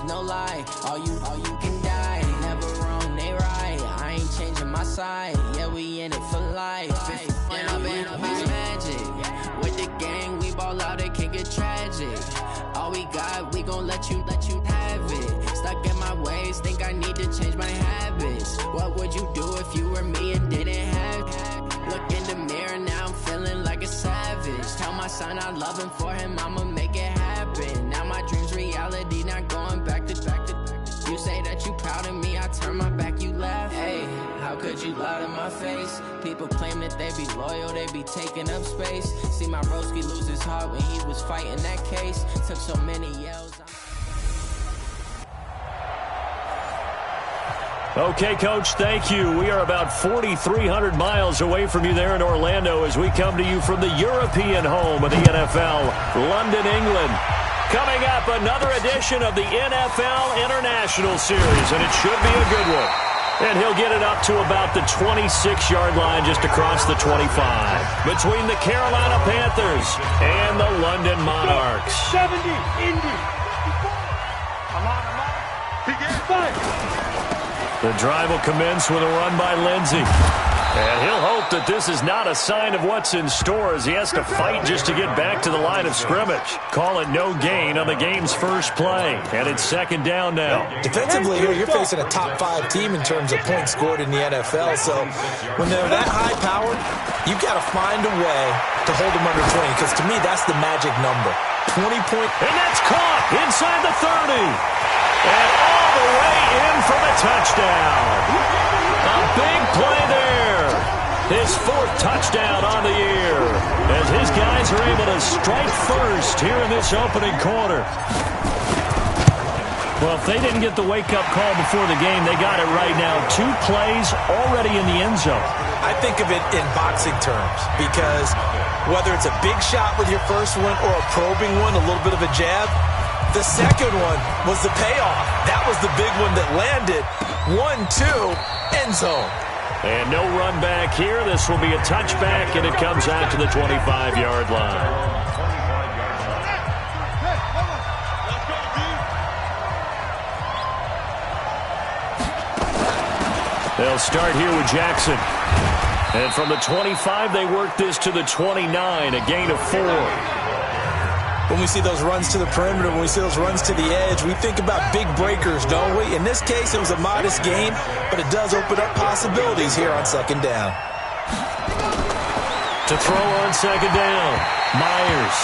no lie. All you can die. Never wrong, they right. I ain't changing my side. Yeah, we in it for life. And I've been magic. With the gang, we ball out, it can get tragic. All we got, we gon' let you have it. Stuck in my ways, think I need to change my habits. What would you do if you were me and didn't have it? Look in the mirror, now I'm feeling like a savage. Tell my son I love him, for him I'ma make it happen. Now my dream's reality, not going back to. You say that you proud of me, I turn my back, you laugh. Hey, how could you lie to my face? People claim that they be loyal, they be taking up space. See my broski lose his heart when he was fighting that case. Took so many yells. Okay, Coach, thank you. We are about 4,300 miles away from you there in Orlando as we come to you from the European home of the NFL, London, England. Coming up, another edition of the NFL International Series, and it should be a good one. And he'll get it up to about the 26-yard line just across the 25 between the Carolina Panthers and the London Monarchs. 70, Indy. Come on. He gets five. The drive will commence with a run by Lindsey. And he'll hope that this is not a sign of what's in store as he has to fight just to get back to the line of scrimmage. Call it no gain on the game's first play. And it's second down now. Defensively here, you're facing a top-5 team in terms of points scored in the NFL. So when they're that high-powered, you've got to find a way to hold them under 20. Because to me, that's the magic number. 20 point. And that's caught inside the 30. And all the way in for the touchdown. A big play there. His 4th touchdown on the year as his guys are able to strike first here in this opening quarter. Well, if they didn't get the wake-up call before the game, they got it right now. 2 plays already in the end zone. I think of it in boxing terms because whether it's a big shot with your first one or a probing one, a little bit of a jab, the second one was the payoff. That was the big one that landed. 1-2, end zone. And no run back here. This will be a touchback, and it comes out to the 25-yard line. They'll start here with Jackson. And from the 25, they work this to the 29, a gain of 4. When we see those runs to the perimeter, when we see those runs to the edge, we think about big breakers, don't we? In this case, it was a modest gain, but it does open up possibilities here on second down. To throw on second down, Myers.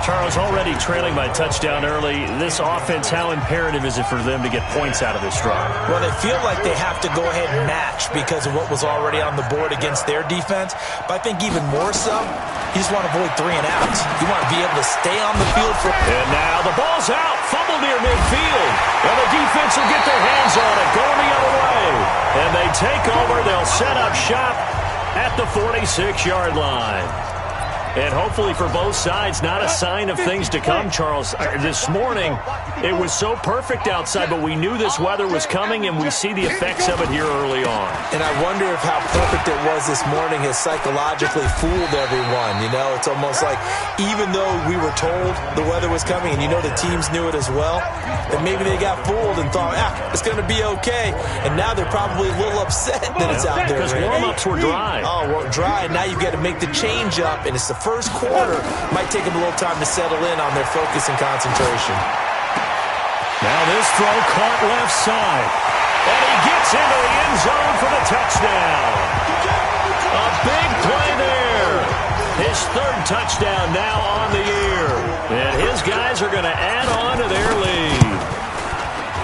Charles, already trailing by touchdown early. This offense, how imperative is it for them to get points out of this drive? Well, they feel like they have to go ahead and match because of what was already on the board against their defense. But I think even more so, you just want to avoid 3 and outs. You want to be able to stay on the field for... And now the ball's out. Fumble near midfield. And the defense will get their hands on it. Going the other way. And they take over. They'll set up shop at the 46-yard line. And hopefully for both sides, not a sign of things to come, Charles. This morning, it was so perfect outside, but we knew this weather was coming, and we see the effects of it here early on. And I wonder if how perfect it was this morning has psychologically fooled everyone. You know, it's almost like even though we were told the weather was coming, and you know the teams knew it as well, that maybe they got fooled and thought, it's going to be okay. And now they're probably a little upset that it's out there. Because warm-ups were dry. Oh, well, dry. Now you've got to make the change up, and it's the first quarter. Might take them a little time to settle in on their focus and concentration. Now this throw caught left side. And he gets into the end zone for the touchdown. A big play there. His 3rd touchdown now on the year. And his guys are going to add on to their lead.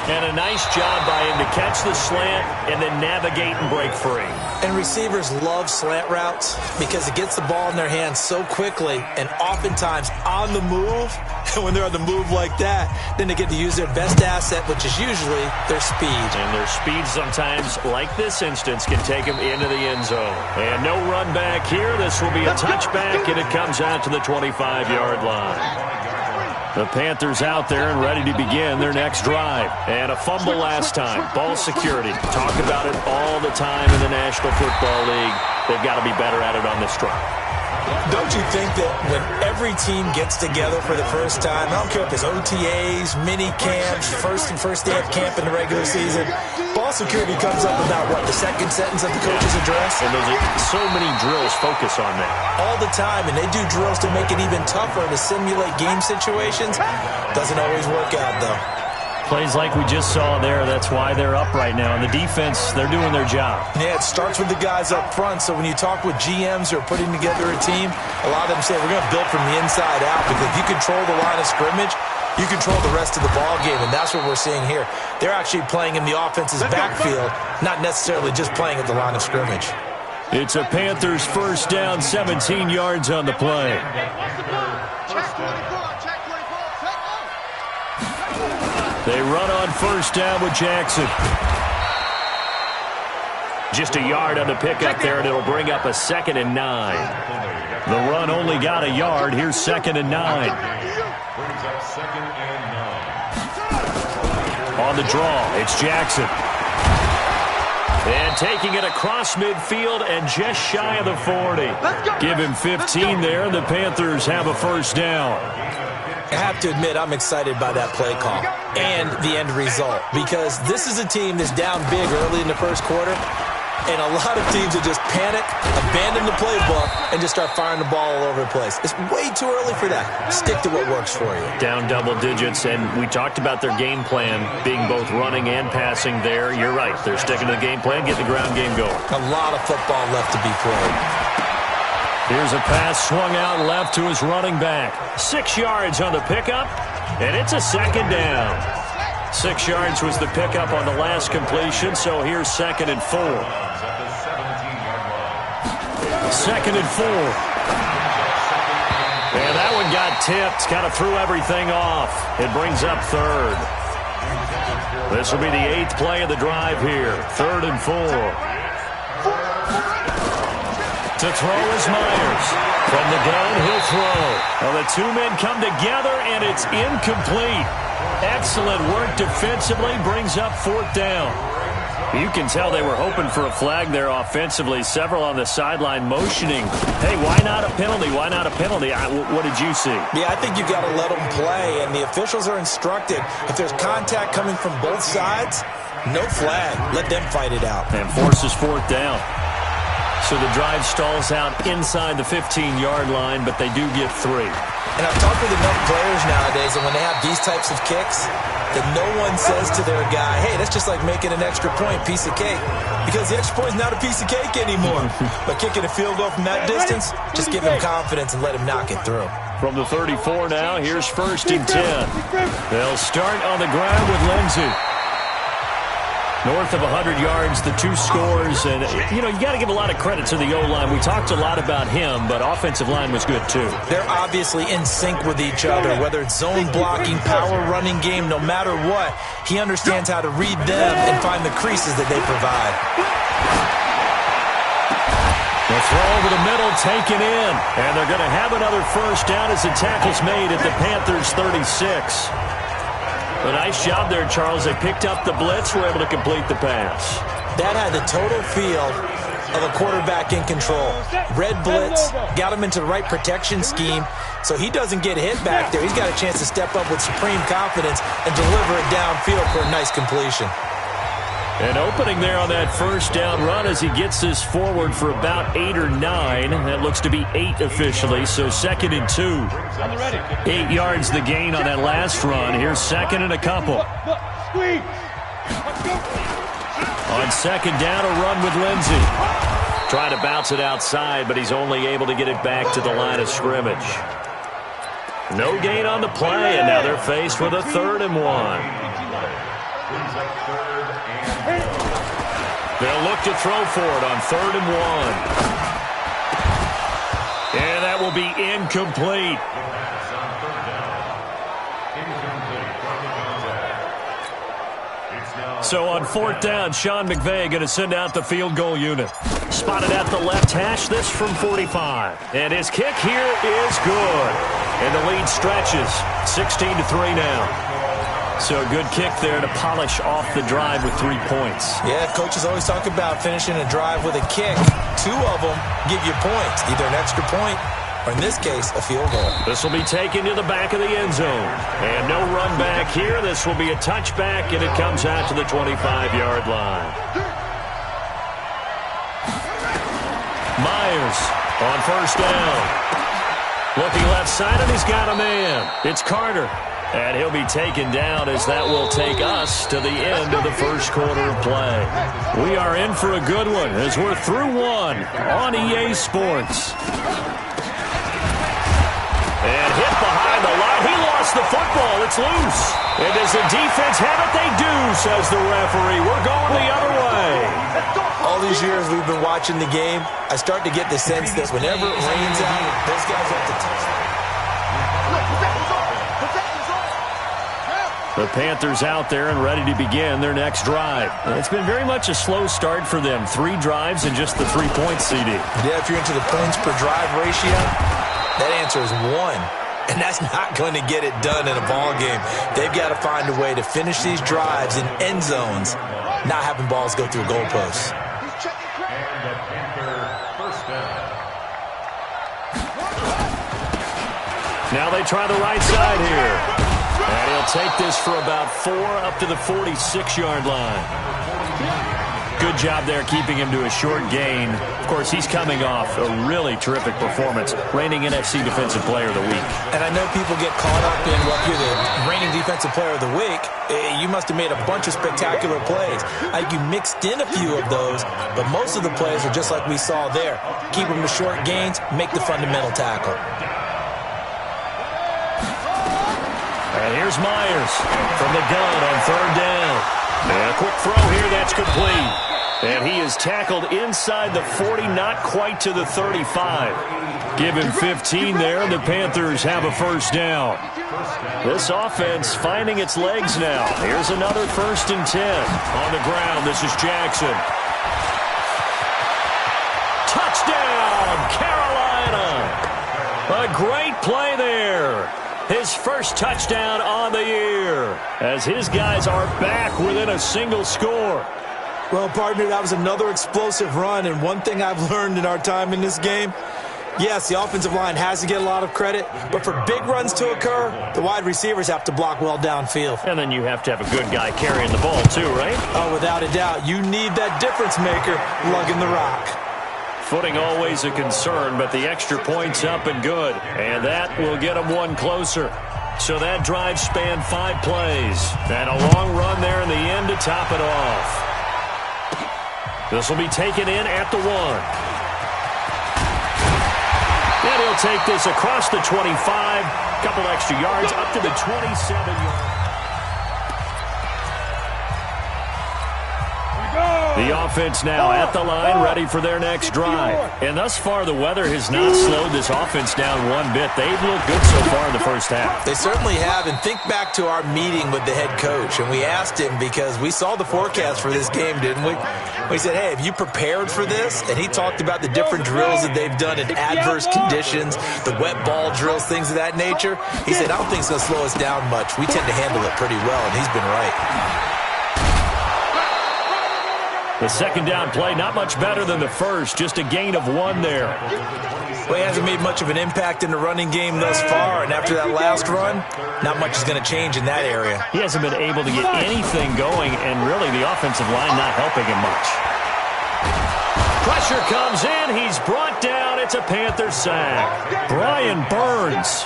And a nice job by him to catch the slant and then navigate and break free. And receivers love slant routes because it gets the ball in their hands so quickly and oftentimes on the move. And when they're on the move like that, then they get to use their best asset, which is usually their speed. And their speed sometimes, like this instance, can take them into the end zone. And no run back here. This will be a touchback, and it comes out to the 25-yard line. The Panthers out there and ready to begin their next drive. And a fumble last time. Ball security. Talk about it all the time in the National Football League. They've got to be better at it on this drive. Don't you think that when every team gets together for the first time. I don't care if it's OTAs, mini camps, first day of camp in the regular season. Ball security comes up about, what, the second sentence of the coach's address? And so many drills focus on that. All the time, and they do drills to make it even tougher to simulate game situations. Doesn't always work out, though. Plays like we just saw there, that's why they're up right now. And the defense, they're doing their job. Yeah, it starts with the guys up front. So when you talk with GMs who are putting together a team, a lot of them say, we're going to build from the inside out, because if you control the line of scrimmage, you control the rest of the ball game, and that's what we're seeing here. They're actually playing in the offense's backfield, not necessarily just playing at the line of scrimmage. It's a Panthers first down, 17 yards on the play. They run on first down with Jackson. Just a yard on the pickup there, and it'll bring up a 2nd and 9. The run only got a yard. Here's 2nd and 9. On the draw, it's Jackson. And taking it across midfield and just shy of the 40. Give him 15 there, and the Panthers have a first down. I have to admit, I'm excited by that play call and the end result, because this is a team that's down big early in the first quarter, and a lot of teams that just panic, abandon the playbook, and just start firing the ball all over the place. It's way too early for that. Stick to what works for you. Down double digits, and we talked about their game plan being both running and passing there. You're right. They're sticking to the game plan, getting the ground game going. A lot of football left to be played. Here's a pass swung out left to his running back. 6 yards on the pickup, and it's a 2nd down. 6 yards was the pickup on the last completion, so here's 2nd and 4. 2nd and 4. And that one got tipped, kind of threw everything off. It brings up 3rd. This will be the 8th play of the drive here. 3rd and 4. To throw is Myers. From the gun, he'll throw. Well, the two men come together, and it's incomplete. Excellent work defensively, brings up 4th down. You can tell they were hoping for a flag there offensively. Several on the sideline motioning. Hey, why not a penalty? Why not a penalty? What did you see? Yeah, I think you got to let them play, and the officials are instructed. If there's contact coming from both sides, no flag. Let them fight it out. And forces 4th down. So the drive stalls out inside the 15-yard line, but they do get 3. And I've talked with enough players nowadays, and when they have these types of kicks, that no one says to their guy, hey, that's just like making an extra point, piece of cake. Because the extra point is not a piece of cake anymore. But kicking a field goal from that distance, just give him confidence and let him knock it through. From the 34 now, here's 1st and 10. They'll start on the ground with Lindsey. North of 100 yards, the 2 scores. And, you got to give a lot of credit to the O-line. We talked a lot about him, but offensive line was good, too. They're obviously in sync with each other, whether it's zone blocking, power running game, no matter what. He understands how to read them and find the creases that they provide. The throw over the middle, taken in. And they're going to have another first down as the tackle's made at the Panthers' 36. A nice job there, Charles. They picked up the blitz, were able to complete the pass. That had the total feel of a quarterback in control. Red blitz, got him into the right protection scheme, so he doesn't get hit back there. He's got a chance to step up with supreme confidence and deliver it downfield for a nice completion. An opening there on that first down run as he gets this forward for about 8 or 9. That looks to be 8 officially, so 2nd and 2. 8 yards the gain on that last run. Here's 2nd and a couple. On 2nd down, a run with Lindsey. Trying to bounce it outside, but he's only able to get it back to the line of scrimmage. No gain on the play, and now they're faced with a 3rd and 1. They'll look to throw for it on 3rd and 1. And that will be incomplete. So on 4th down, Sean McVay going to send out the field goal unit. Spotted at the left hash, this from 45. And his kick here is good. And the lead stretches, 16-3 now. So a good kick there to polish off the drive with 3 points. Yeah, coaches always talk about finishing a drive with a kick. 2 of them give you points, either an extra point or in this case, a field goal. This will be taken to the back of the end zone. And no run back here. This will be a touchback, and it comes out to the 25-yard line. Myers on first down. Looking left side, and he's got a man. It's Carter. And he'll be taken down as that will take us to the end of the first quarter of play. We are in for a good one as we're through one on EA Sports. And hit behind the line. He lost the football. It's loose. And does the defense have it? They do, says the referee. We're going the other way. All these years we've been watching the game, I start to get the sense that whenever it rains out, those guys have to touch it. The Panthers out there and ready to begin their next drive. It's been very much a slow start for them. 3 drives and just the 3 points, CD. Yeah, if you're into the points per drive ratio, that answer is 1. And that's not going to get it done in a ball game. They've got to find a way to finish these drives in end zones, not having balls go through goalposts. Now they try the right side here. And he'll take this for about 4 up to the 46-yard line. Good job there keeping him to a short gain. Of course, he's coming off a really terrific performance, reigning NFC Defensive Player of the Week. And I know people get caught up in, well, you're the reigning Defensive Player of the Week. You must have made a bunch of spectacular plays. You mixed in a few of those, but most of the plays are just like we saw there. Keep them to short gains, make the fundamental tackle. And here's Myers from the gun on third down. And a quick throw here, that's complete. And he is tackled inside the 40, not quite to the 35. Give him 15 there, and the Panthers have a first down. This offense finding its legs now. Here's another 1st and 10. On the ground, this is Jackson. Touchdown, Carolina! A great play there. His first touchdown on the year as his guys are back within a single score. Well, partner, that was another explosive run, and one thing I've learned in our time in this game, yes, the offensive line has to get a lot of credit, but for big runs to occur, the wide receivers have to block well downfield. And then you have to have a good guy carrying the ball too, right? Oh, without a doubt. You need that difference maker lugging the rock. Footing always a concern, but the extra point's up and good. And that will get them one closer. So that drive spanned 5 plays. And a long run there in the end to top it off. This will be taken in at the 1. And he'll take this across the 25. Couple extra yards up to the 27-yard. The offense now at the line, ready for their next drive. And thus far, the weather has not slowed this offense down one bit. They've looked good so far in the first half. They certainly have. And think back to our meeting with the head coach. And we asked him, because we saw the forecast for this game, didn't we? We said, hey, have you prepared for this? And he talked about the different drills that they've done in adverse conditions, the wet ball drills, things of that nature. He said, I don't think it's going to slow us down much. We tend to handle it pretty well, and he's been right. The second down play, not much better than the first, just a gain of 1 there. Well, he hasn't made much of an impact in the running game thus far, and after that last run, not much is going to change in that area. He hasn't been able to get anything going, and really the offensive line not helping him much. Pressure comes in, he's brought down, it's a Panther sack. Brian Burns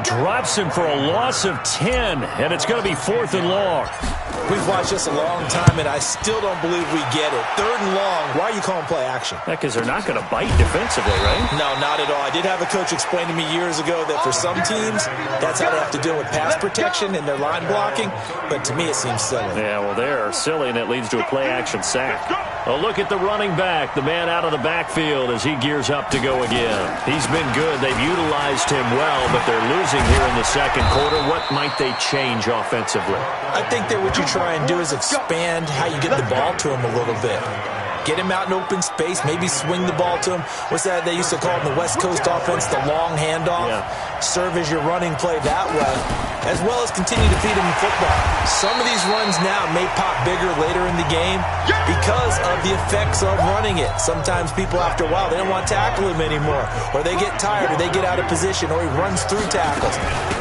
drops him for a loss of 10, and it's going to be 4th and long. We've watched this a long time, and I still don't believe we get it. 3rd and long, why are you calling play action? Because they're not going to bite defensively, right? No, not at all. I did have a coach explain to me years ago that for some teams, that's how they have to deal with pass protection and their line blocking, but to me it seems silly. Yeah, well, they're silly, and it leads to a play action sack. A look at the running back, the man out of the backfield as he gears up to go again. He's been good. They've utilized him well, but they're losing here in the second quarter. What might they change offensively? I think that what you try and do is expand how you get the ball to him a little bit. Get him out in open space, maybe swing the ball to him. What's that they used to call in the West Coast offense, the long handoff? Yeah. serve as your running play that way, as well as continue to feed him football. Some of these runs now may pop bigger later in the game because of the effects of running it. Sometimes people, after a while, they don't want to tackle him anymore, or they get tired, or they get out of position, or he runs through tackles.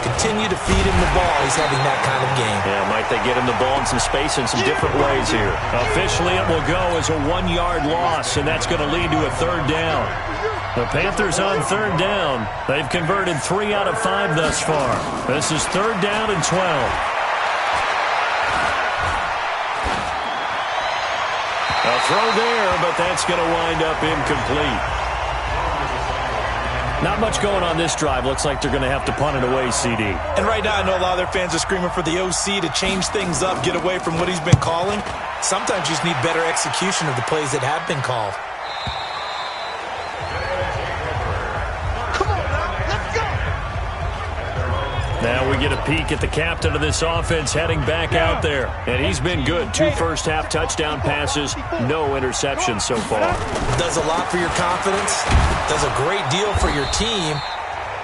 Continue to feed him the ball. He's having that kind of game. Yeah, might they get him the ball in some space in some different ways here. Officially, it will go as a 1-yard loss, and that's going to lead to a 3rd down. The Panthers on 3rd down. They've converted 3 out of 5 thus far. This is 3rd down and 12. A throw there, but that's going to wind up incomplete. Not much going on this drive. Looks like they're going to have to punt it away, CD. And right now, I know a lot of their fans are screaming for the OC to change things up, get away from what he's been calling. Sometimes you just need better execution of the plays that have been called. Now we get a peek at the captain of this offense heading back out there. And he's been good. 2 first-half touchdown passes, no interceptions so far. Does a lot for your confidence. Does a great deal for your team.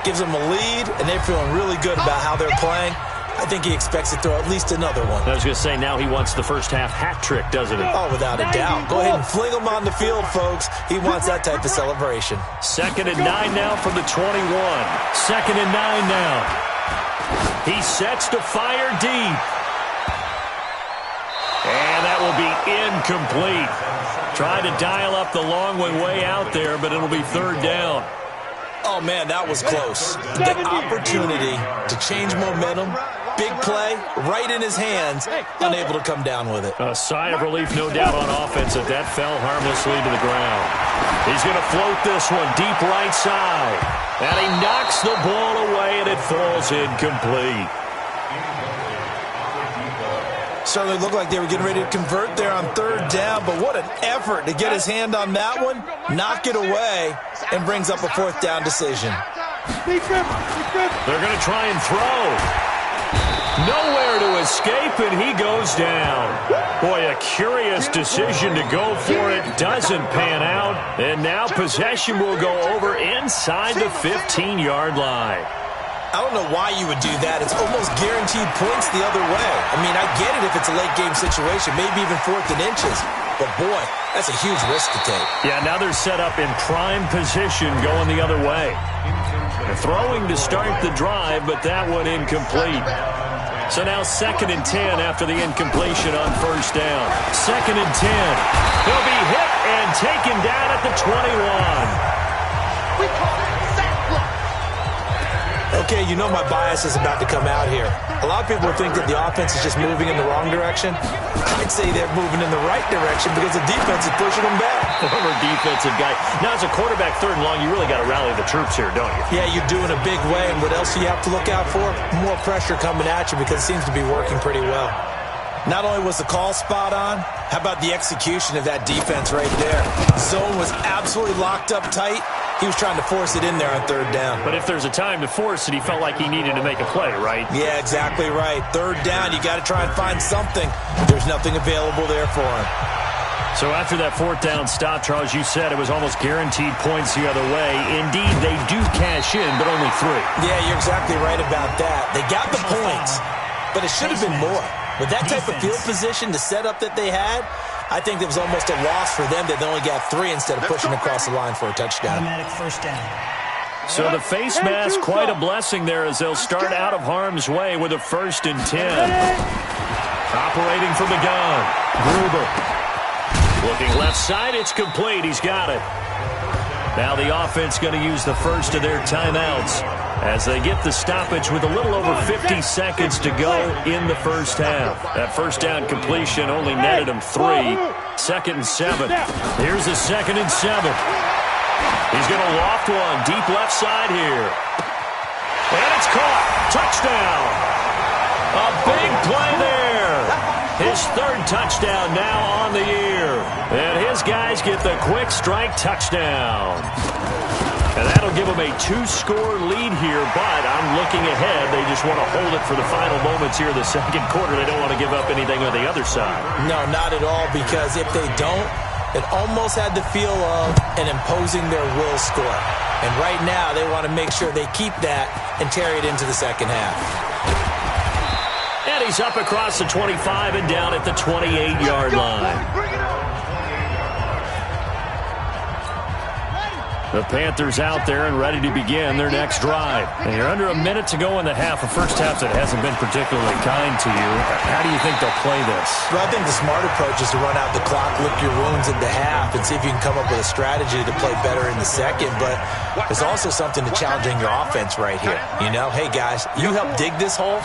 Gives them a lead, and they're feeling really good about how they're playing. I think he expects to throw at least another one. I was going to say, now he wants the first-half hat trick, doesn't he? Oh, without a doubt. Go ahead and fling him on the field, folks. He wants that type of celebration. 2nd and 9 now from the 21. 2nd and 9 now. He sets to fire deep. And that will be incomplete. Tried to dial up the long way out there, but it'll be 3rd down. Oh, man, that was close. The opportunity to change momentum, big play, right in his hands, unable to come down with it. A sigh of relief, no doubt, on offense that fell harmlessly to the ground. He's going to float this one deep right side. And he knocks the ball away, and it falls incomplete. Certainly looked like they were getting ready to convert there on 3rd down, but what an effort to get his hand on that one, knock it away, and brings up a 4th down decision. They're going to try and throw. Nowhere to escape, and he goes down. Boy, a curious decision to go for it. Doesn't pan out, and now possession will go over inside the 15-yard line. I don't know why you would do that. It's almost guaranteed points the other way. I mean, I get it if it's a late-game situation, maybe even 4th and inches. But, boy, that's a huge risk to take. Yeah, now they're set up in prime position going the other way. They're throwing to start the drive, but that one incomplete. So now 2nd and 10 after the incompletion on 1st down. 2nd and 10. He'll be hit and taken down at the 21. We call it sack block. Okay, you know my bias is about to come out here. A lot of people think that the offense is just moving in the wrong direction. I'd say they're moving in the right direction because the defense is pushing them back. Former defensive guy. Now, as a quarterback, 3rd and long, you really got to rally the troops here, don't you? Yeah, you do in a big way. And what else do you have to look out for? More pressure coming at you because it seems to be working pretty well. Not only was the call spot on, how about the execution of that defense right there? Zone was absolutely locked up tight. He was trying to force it in there on 3rd down. But if there's a time to force it, he felt like he needed to make a play, right? Yeah, exactly right. 3rd down, you got to try and find something. There's nothing available there for him. So after that 4th down stop, Charles, you said it was almost guaranteed points the other way. Indeed, they do cash in, but only 3. Yeah, you're exactly right about that. They got the points, but it should have been more. With that type of field position, the setup that they had, I think it was almost a loss for them that they only got 3 instead of pushing across the line for a touchdown. Automatic 1st down. So the face mask, quite a blessing there as they'll start out of harm's way with a 1st and 10. Operating from the gun, Gruber. Looking left side, it's complete. He's got it. Now the offense going to use the first of their timeouts as they get the stoppage with a little over 50 seconds to go in the 1st half. That 1st down completion only netted him 3. 2nd and 7. Here's a 2nd and 7. He's going to loft one deep left side here. And it's caught. Touchdown. A big play there. His 3rd touchdown now on the year. And his guys get the quick strike touchdown. And that'll give them a 2-score lead here, but I'm looking ahead. They just want to hold it for the final moments here in the 2nd quarter. They don't want to give up anything on the other side. No, not at all, because if they don't, it almost had the feel of an imposing their will score. And right now, they want to make sure they keep that and carry it into the second half. And he's up across the 25 and down at the 28-yard line. The Panthers out there and ready to begin their next drive. And you're under a minute to go in the half, a first half that hasn't been particularly kind to you. How do you think they'll play this? Well, I think the smart approach is to run out the clock, lick your wounds at the half, and see if you can come up with a strategy to play better in the second. But there's also something to challenging your offense right here. You know, hey, guys, you help dig this hole.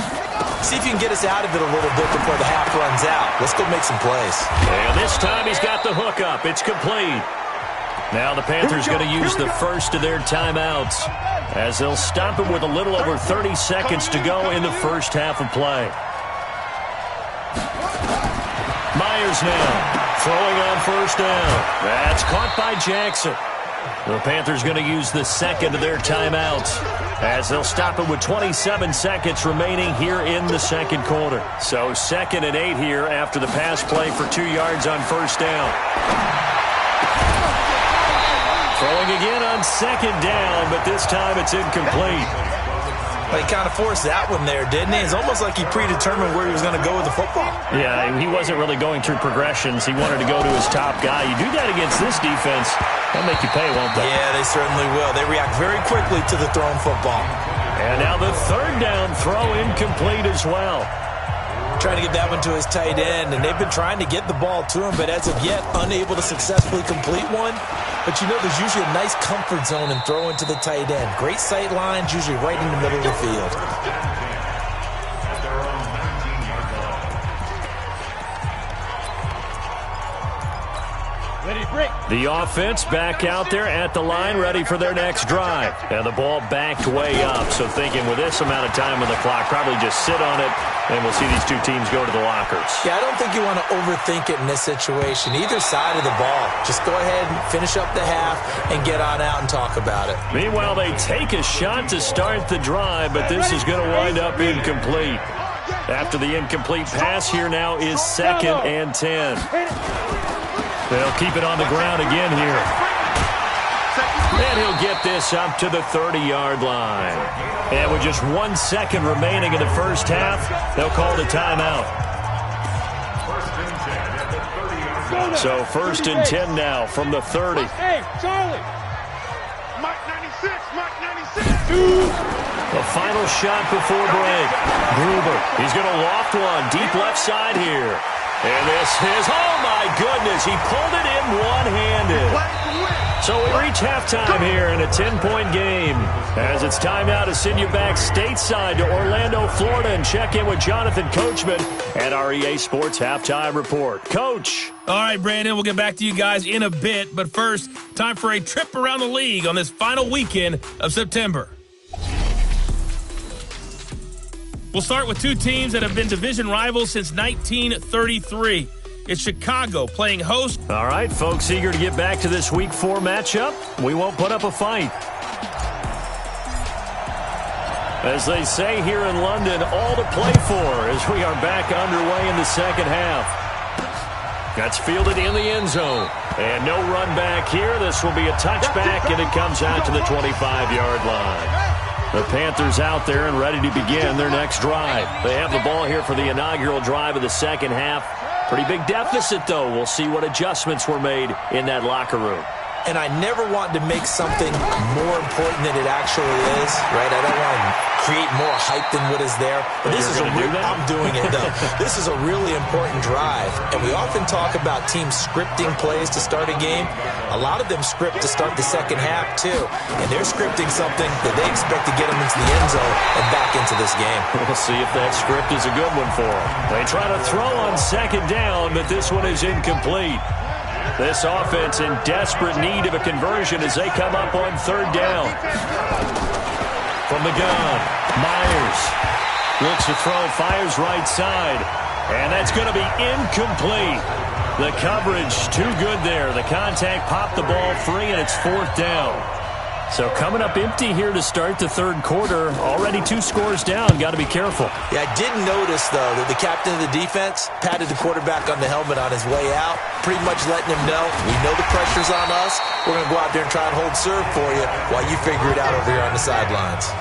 See if you can get us out of it a little bit before the half runs out. Let's go make some plays. And this time he's got the hook up. It's complete. Now the Panthers going to use the first of their timeouts as they'll stop him with a little over 30 seconds to go in the first half of play. Myers now throwing on first down. That's caught by Jackson. The Panthers going to use the second of their timeouts as they'll stop him with 27 seconds remaining here in the second quarter. So 2nd and 8 here after the pass play for 2 yards on first down. Throwing again on second down, but this time it's incomplete. Well, he kind of forced that one there, didn't he? It's almost like he predetermined where he was going to go with the football. Yeah, he wasn't really going through progressions. He wanted to go to his top guy. You do that against this defense, they'll make you pay, won't they? Yeah, they certainly will. They react very quickly to the thrown football. And now the third down throw incomplete as well. Trying to get that one to his tight end, and they've been trying to get the ball to him, but as of yet, unable to successfully complete one. But you know, there's usually a nice comfort zone in throwing to the tight end. Great sight lines, usually right in the middle of the field. The offense back out there at the line, ready for their next drive. And the ball backed way up, so thinking with this amount of time on the clock, probably just sit on it, and we'll see these two teams go to the lockers. Yeah, I don't think you want to overthink it in this situation. Either side of the ball. Just go ahead and finish up the half and get on out and talk about it. Meanwhile, they take a shot to start the drive, but this is going to wind up incomplete. After the incomplete pass, here now is 2nd and 10. They'll keep it on the ground again here. And he'll get this up to the 30-yard line. And with just 1 second remaining in the first half, they'll call the timeout. So 1st and 10 now from the 30. Hey, Charlie. Mike 96, Mike 96. The final shot before break. Gruber, he's going to loft one deep left side here. And this is, oh my goodness, he pulled it in one-handed. So we reach halftime here in a 10-point game. As it's time now to send you back stateside to Orlando, Florida, and check in with Jonathan Coachman at our EA Sports Halftime Report. Coach. All right, Brandon, we'll get back to you guys in a bit. But first, time for a trip around the league on this final weekend of September. We'll start with two teams that have been division rivals since 1933. It's Chicago playing host. All right, folks, eager to get back to this Week 4 matchup. We won't put up a fight. As they say here in London, all to play for as we are back underway in the second half. That's fielded in the end zone. And no run back here. This will be a touchback, and it comes out to the 25-yard line. The Panthers out there and ready to begin their next drive. They have the ball here for the inaugural drive of the second half. Pretty big deficit, though. We'll see what adjustments were made in that locker room. And I never want to make something more important than it actually is, right? I don't want to create more hype than what is there. But this is I'm doing it, though. This is a really important drive. And we often talk about teams scripting plays to start a game. A lot of them script to start the second half, too. And they're scripting something that they expect to get them into the end zone and back into this game. We'll see if that script is a good one for them. They try to throw on second down, but this one is incomplete. This offense in desperate need of a conversion as they come up on third down. From the gun, Myers looks to throw, fires right side, and that's going to be incomplete. The coverage too good there. The contact popped the ball free, and it's 4th down. So coming up empty here to start the third quarter. Already 2 scores down. Got to be careful. Yeah, I did notice, though, that the captain of the defense patted the quarterback on the helmet on his way out, pretty much letting him know, we know the pressure's on us. We're going to go out there and try and hold serve for you while you figure it out over here on the sidelines.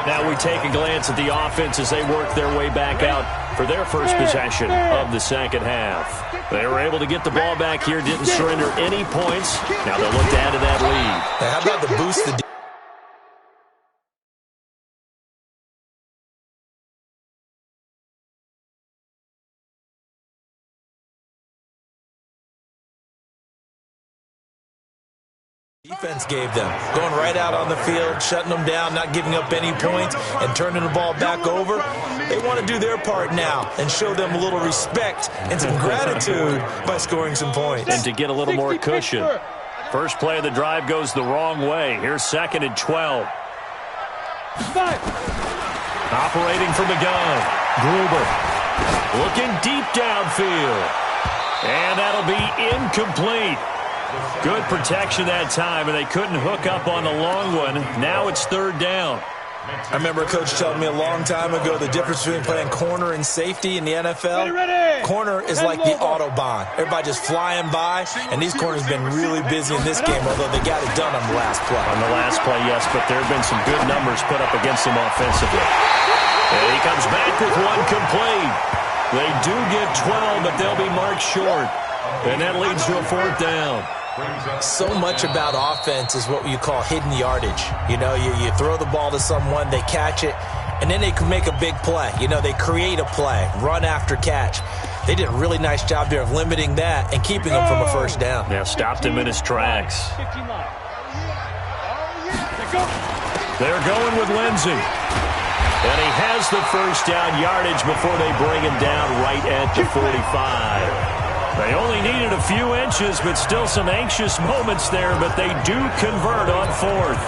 Now we take a glance at the offense as they work their way back out for their first possession of the second half. They were able to get the ball back here, didn't surrender any points. Now they'll look to add to that lead. Now, how about the boost the defense gave them, going right out on the field, shutting them down, not giving up any points, and turning the ball back over. They want to do their part now and show them a little respect and some gratitude by scoring some points. And to get a little more cushion. First play of the drive goes the wrong way. Here's 2nd and 12. Operating from the gun, Gruber. Looking deep downfield. And that'll be incomplete. Good protection that time, and they couldn't hook up on the long one. Now it's 3rd down. I remember a coach telling me a long time ago the difference between playing corner and safety in the NFL. Corner is like the Autobahn. Everybody just flying by, and these corners have been really busy in this game, although they got it done on the last play. On the last play, yes, but there have been some good numbers put up against them offensively. And he comes back with one complete. They do get 12, but they'll be marked short. And that leads to a 4th down. So much about offense is what you call hidden yardage. You know, you throw the ball to someone, they catch it, and then they can make a big play. You know, they create a play, run after catch. They did a really nice job there of limiting that and keeping him from a 1st down. Yeah, stopped him in his tracks. They're going with Lindsey. And he has the 1st down yardage before they bring him down right at the 45. They only needed a few inches, but still some anxious moments there, but they do convert on 4th.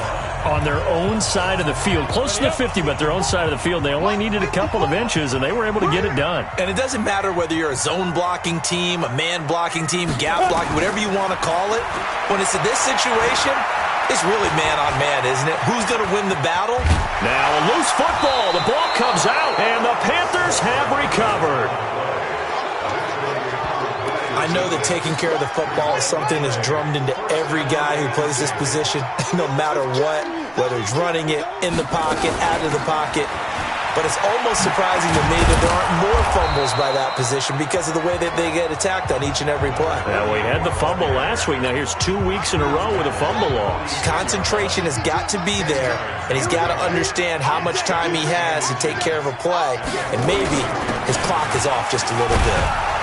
On their own side of the field, close to the 50, but their own side of the field. They only needed a couple of inches, and they were able to get it done. And it doesn't matter whether you're a zone blocking team, a man blocking team, gap blocking, whatever you want to call it. When it's in this situation, it's really man on man, isn't it? Who's going to win the battle? Now a loose football. The ball comes out, and the Panthers have recovered. I know that taking care of the football is something that's drummed into every guy who plays this position, no matter what, whether he's running it, in the pocket, out of the pocket. But it's almost surprising to me that there aren't more fumbles by that position because of the way that they get attacked on each and every play. Yeah, we had the fumble last week. Now here's 2 weeks in a row with a fumble loss. Concentration has got to be there, and he's got to understand how much time he has to take care of a play, and maybe his clock is off just a little bit.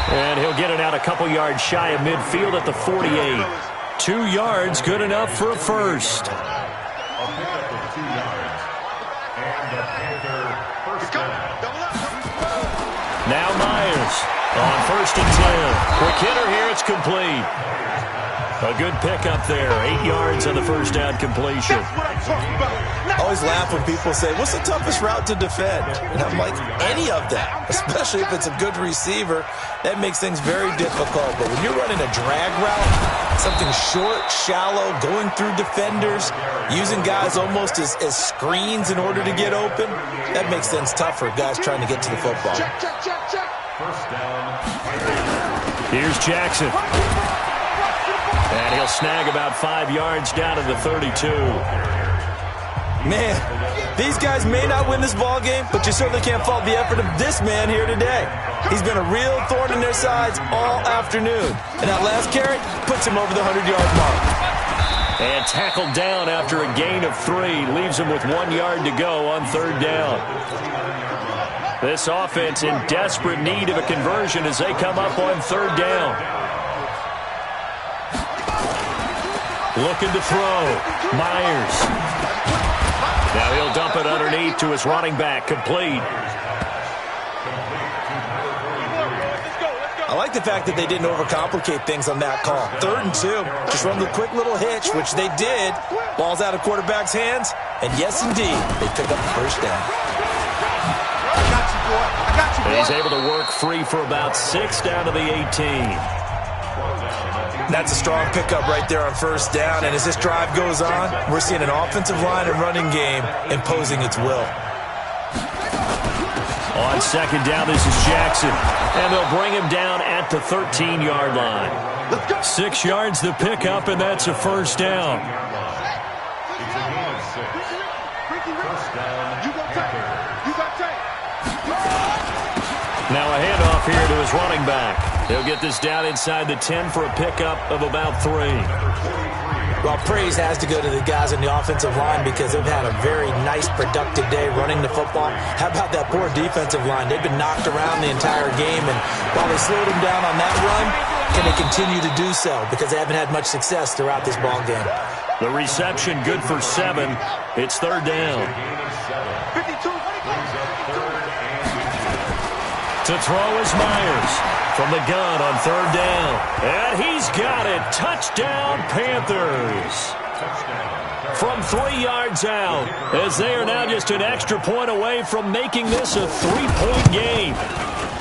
And he'll get it out a couple yards shy of midfield at the 48. 2 yards, good enough for a first. Now Myers on 1st and 10. Quick hitter here, it's complete. A good pickup there. 8 yards on the 1st down completion. I always laugh when people say, what's the toughest route to defend? And I'm like, any of them, especially if it's a good receiver. That makes things very difficult. But when you're running a drag route, something short, shallow, going through defenders, using guys almost as screens in order to get open, that makes things tougher, guys trying to get to the football. Here's Jackson. And he'll snag about 5 yards down to the 32. Man, these guys may not win this ball game, but you certainly can't fault the effort of this man here today. He's been a real thorn in their sides all afternoon. And that last carry puts him over the 100-yard mark. And tackled down after a gain of 3. Leaves him with 1 yard to go on 3rd down. This offense in desperate need of a conversion as they come up on 3rd down. Looking to throw. Myers. Now he'll dump it underneath to his running back. Complete. I like the fact that they didn't overcomplicate things on that call. 3rd and 2. Just run the quick little hitch, which they did. Ball's out of quarterback's hands. And yes, indeed, they pick up the 1st down. I got you, boy. I got you, boy. He's able to work free for about 6 down to the 18. That's a strong pickup right there on first down. And as this drive goes on, we're seeing an offensive line and running game imposing its will. On second down, this is Jackson. And they'll bring him down at the 13-yard line. 6 yards the pickup, and that's a first down. Now a handoff here to his running back. He'll get this down inside the 10 for a pickup of about 3. Well, praise has to go to the guys on the offensive line because they've had a very nice, productive day running the football. How about that poor defensive line? They've been knocked around the entire game, and while they slowed them down on that run, can they continue to do so? Because they haven't had much success throughout this ball game. The reception good for 7. It's third down. To throw is Myers from the gun on third down. And he's got it. Touchdown, Panthers. From 3 yards out, as they are now just an extra point away from making this a 3-point game.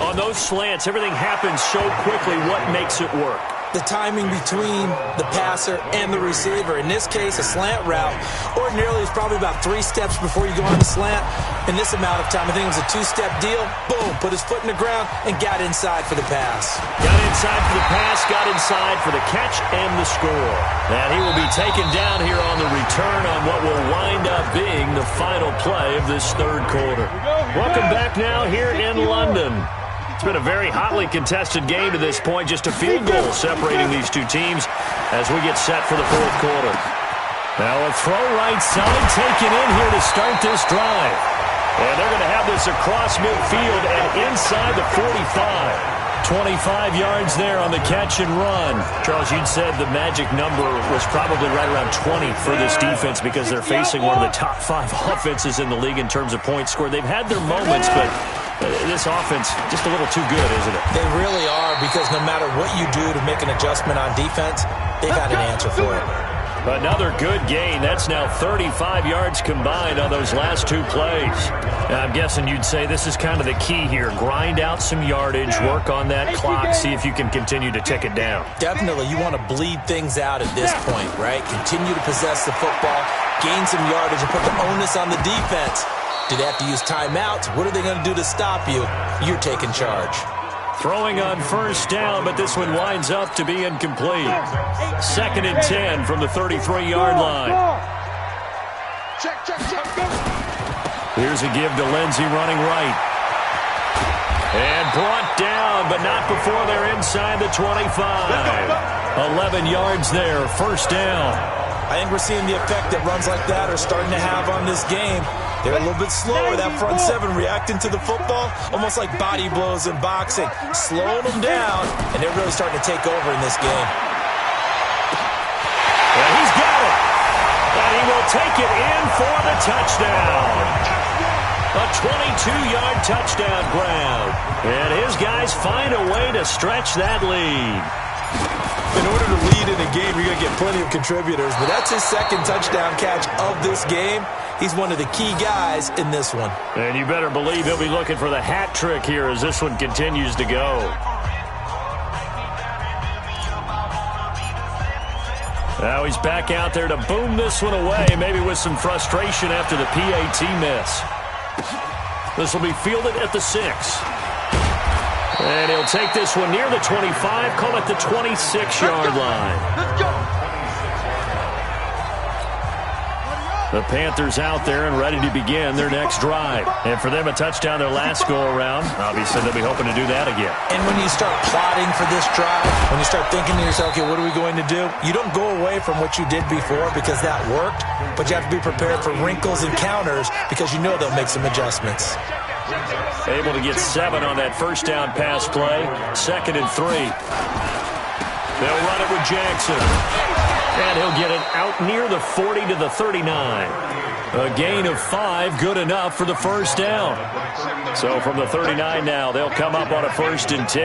On those slants, everything happens so quickly. What makes it work? The timing between the passer and the receiver. In this case, a slant route ordinarily is probably about 3 steps before you go on the slant. In this amount of time, I think it was a 2-step deal. Boom, put his foot in the ground and got inside for the pass. Got inside for the pass, got inside for the catch and the score. And he will be taken down here on the return on what will wind up being the final play of this third quarter. Welcome back now here in London. It's been a very hotly contested game to this point. Just a field goal separating these two teams as we get set for the fourth quarter. Now a throw right side taken in here to start this drive. And they're going to have this across midfield and inside the 45. 25 yards there on the catch and run. Charles, you'd said the magic number was probably right around 20 for this defense because they're facing one of the top 5 offenses in the league in terms of points scored. They've had their moments, but this offense just a little too good, isn't it? They really are, because no matter what you do to make an adjustment on defense, they've had an answer for it. Another good gain. That's now 35 yards combined on those last 2 plays. Now, I'm guessing you'd say this is kind of the key here. Grind out some yardage, work on that clock, see if you can continue to tick it down. Definitely. You want to bleed things out at this point, right? Continue to possess the football, gain some yardage, and put the onus on the defense. Do they have to use timeouts? What are they going to do to stop you? You're taking charge. Throwing on first down, but this one winds up to be incomplete. 2nd and 10 from the 33-yard line. Here's a give to Lindsey running right. And brought down, but not before they're inside the 25. 11 yards there, first down. I think we're seeing the effect that runs like that are starting to have on this game. They're a little bit slower, that front 7 reacting to the football, almost like body blows in boxing, slowing them down, and they're really starting to take over in this game. And he's got it. And he will take it in for the touchdown. A 22-yard touchdown grab. And his guys find a way to stretch that lead. In order to lead in a game, you're going to get plenty of contributors, but that's his 2nd touchdown catch of this game. He's one of the key guys in this one. And you better believe he'll be looking for the hat trick here as this one continues to go. Now he's back out there to boom this one away, maybe with some frustration after the PAT miss. This will be fielded at the 6. And he'll take this one near the 25, call it the 26-yard line. Let's go. The Panthers out there and ready to begin their next drive. And for them, a touchdown their last go-around. Obviously, they'll be hoping to do that again. And when you start plotting for this drive, when you start thinking to yourself, okay, what are we going to do? You don't go away from what you did before because that worked, but you have to be prepared for wrinkles and counters because you know they'll make some adjustments. Able to get 7 on that first down pass play. 2nd and 3. They'll run it with Jackson. And he'll get it out near the 40 to the 39. A gain of 5, good enough for the first down. So from the 39 now, they'll come up on a 1st and 10.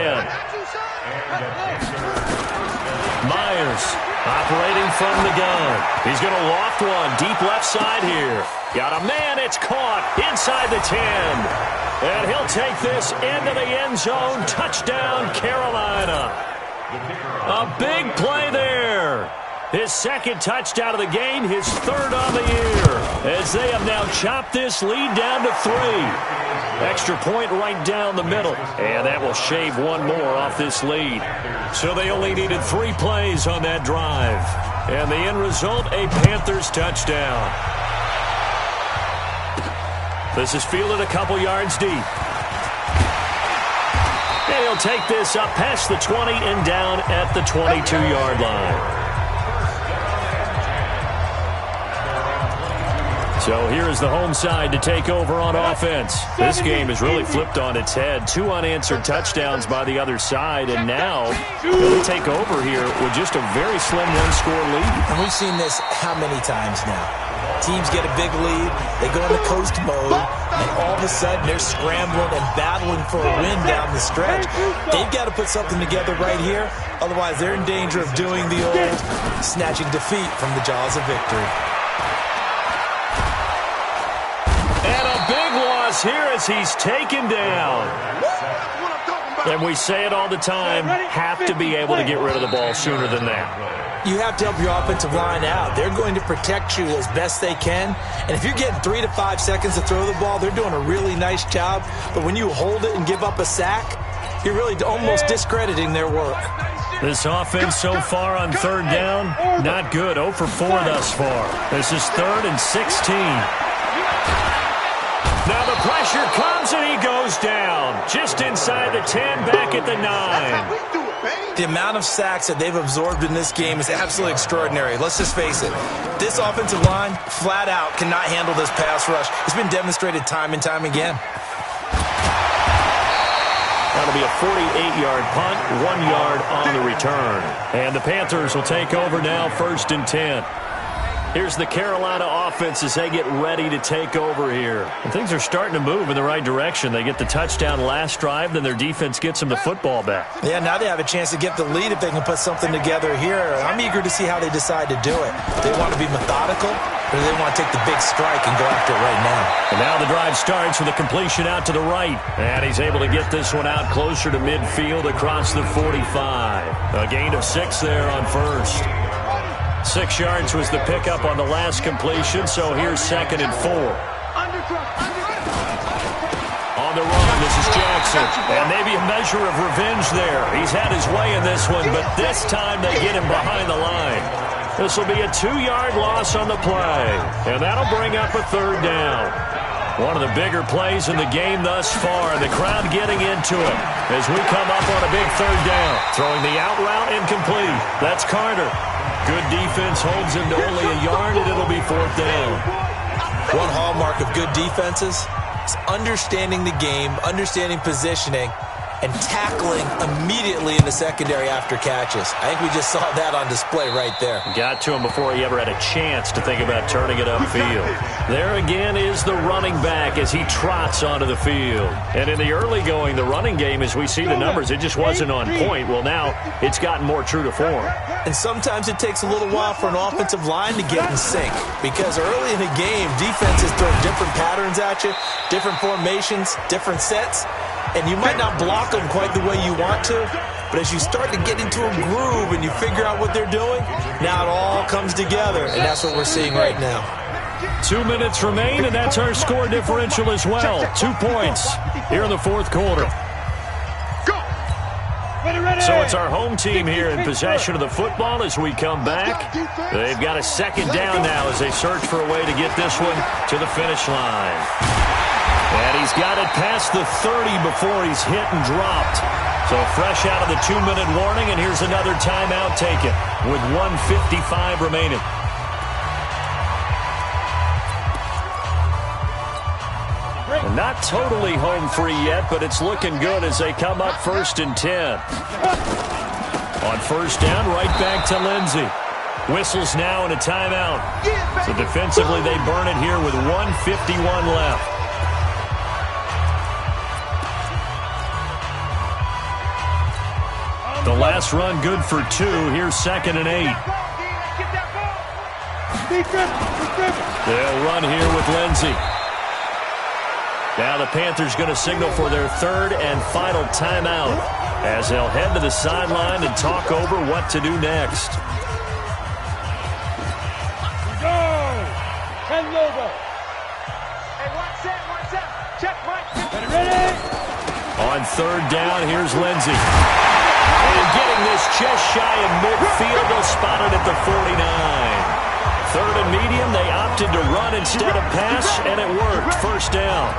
Myers operating from the gun. He's going to loft one deep left side here. Got a man, it's caught inside the 10. And he'll take this into the end zone. Touchdown, Carolina. A big play there. His second touchdown of the game, his third on the year, as they have now chopped this lead down to 3. Extra point right down the middle, and that will shave one more off this lead. So they only needed 3 plays on that drive, and the end result, a Panthers touchdown. This is fielded a couple yards deep. And he'll take this up past the 20 and down at the 22-yard line. So here is the home side to take over on offense. This game is really flipped on its head. 2 unanswered touchdowns by the other side, and now they take over here with just a very slim one-score lead. And we've seen this how many times now? Teams get a big lead, they go into coast mode, and all of a sudden they're scrambling and battling for a win down the stretch. They've got to put something together right here, otherwise they're in danger of doing the old snatching defeat from the jaws of victory. And a big loss here as he's taken down. And we say it all the time, have to be able to get rid of the ball sooner than that. You have to help your offensive line out. They're going to protect you as best they can. And if you're getting 3 to 5 seconds to throw the ball, they're doing a really nice job. But when you hold it and give up a sack, you're really almost discrediting their work. This offense so far on third down, not good. 0 for 4 thus far. This is 3rd and 16. Now the pressure comes and he goes down. Just inside the 10, back at the 9. The amount of sacks that they've absorbed in this game is absolutely extraordinary. Let's just face it. This offensive line, flat out, cannot handle this pass rush. It's been demonstrated time and time again. That'll be a 48-yard punt, 1 yard on the return. And the Panthers will take over now, 1st and 10. Here's the Carolina offense as they get ready to take over here. And things are starting to move in the right direction. They get the touchdown last drive, then their defense gets them the football back. Yeah, now they have a chance to get the lead if they can put something together here. I'm eager to see how they decide to do it. They want to be methodical, or do they want to take the big strike and go after it right now? And now the drive starts with a completion out to the right. And he's able to get this one out closer to midfield across the 45. A gain of 6 there on first. 6 yards was the pickup on the last completion, so here's 2nd and 4. On the run, this is Jackson, and maybe a measure of revenge there. He's had his way in this one, but this time they get him behind the line. This will be a 2-yard loss on the play, and that'll bring up a 3rd down. One of the bigger plays in the game thus far, and the crowd getting into it as we come up on a big 3rd down. Throwing the out route incomplete. That's Carter. Good defense holds him to only a yard, and it'll be 4th down. One hallmark of good defenses is understanding the game, understanding positioning, and tackling immediately in the secondary after catches. I think we just saw that on display right there. Got to him before he ever had a chance to think about turning it upfield. There again is the running back as he trots onto the field. And in the early going, the running game, as we see the numbers, it just wasn't on point. Well, now it's gotten more true to form. And sometimes it takes a little while for an offensive line to get in sync, because early in the game, defenses throw different patterns at you, different formations, different sets, and you might not block them quite the way you want to, but as you start to get into a groove and you figure out what they're doing, now it all comes together, and that's what we're seeing right now. 2 minutes remain, and that's our score differential as well. 2 points here in the 4th quarter. So it's our home team here in possession of the football as we come back. They've got a 2nd down now as they search for a way to get this one to the finish line. And he's got it past the 30 before he's hit and dropped. So fresh out of the 2-minute warning, and here's another timeout taken with 1:55 remaining. And not totally home free yet, but it's looking good as they come up 1st and 10. On 1st down, right back to Lindsey. Whistles now and a timeout. So defensively, they burn it here with 1:51 left. The last run good for 2. Here's 2nd and 8. They'll run here with Lindsey. Now the Panthers going to signal for their third and final timeout as they'll head to the sideline and talk over what to do next. Go! 10 logo. Hey, watch that. Check, Mike. Ready? On third down, here's Lindsey. And getting this just shy of midfield, they'll spot it at the 49. Third and medium, they opted to run instead of pass, and it worked. First down.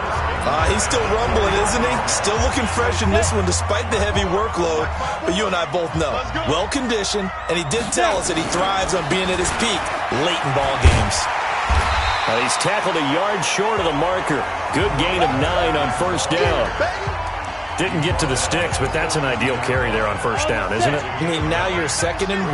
He's still rumbling, isn't he? Still looking fresh in this one despite the heavy workload. But you and I both know, well-conditioned, and he did tell us that he thrives on being at his peak late in ball games. He's tackled a yard short of the marker. Good gain of 9 on first down. Didn't get to the sticks, but that's an ideal carry there on first down, isn't it? I mean, now you're 2nd and 1.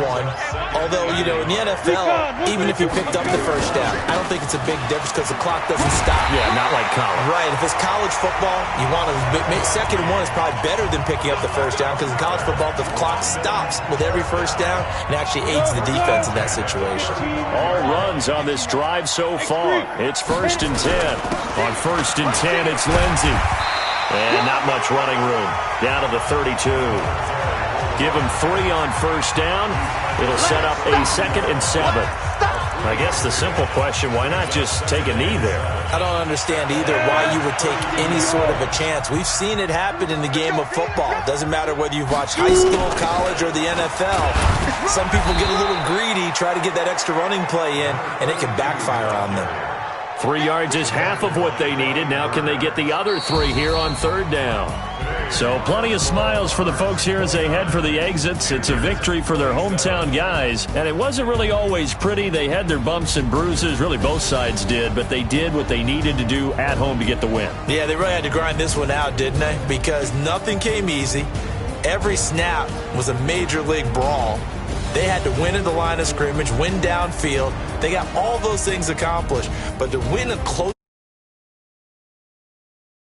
Although, you know, in the NFL, even if you picked up the first down, I don't think it's a big difference because the clock doesn't stop. Yeah, not like college. Right. If it's college football, you want to make 2nd and 1 is probably better than picking up the first down because in college football, the clock stops with every first down and actually aids the defense in that situation. All runs on this drive so far. It's 1st and 10. On 1st and 10, it's Lindsey. And not much running room. Down to the 32. Give him 3 on first down. It'll set up a 2nd and 7. I guess the simple question, why not just take a knee there? I don't understand either why you would take any sort of a chance. We've seen it happen in the game of football. Doesn't matter whether you've watched high school, college, or the NFL. Some people get a little greedy, try to get that extra running play in, and it can backfire on them. 3 yards is half of what they needed. Now can they get the other 3 here on third down? So plenty of smiles for the folks here as they head for the exits. It's a victory for their hometown guys. And it wasn't really always pretty. They had their bumps and bruises. Really both sides did. But they did what they needed to do at home to get the win. Yeah, they really had to grind this one out, didn't they? Because nothing came easy. Every snap was a major league brawl. They had to win at the line of scrimmage, win downfield. They got all those things accomplished. But to win a close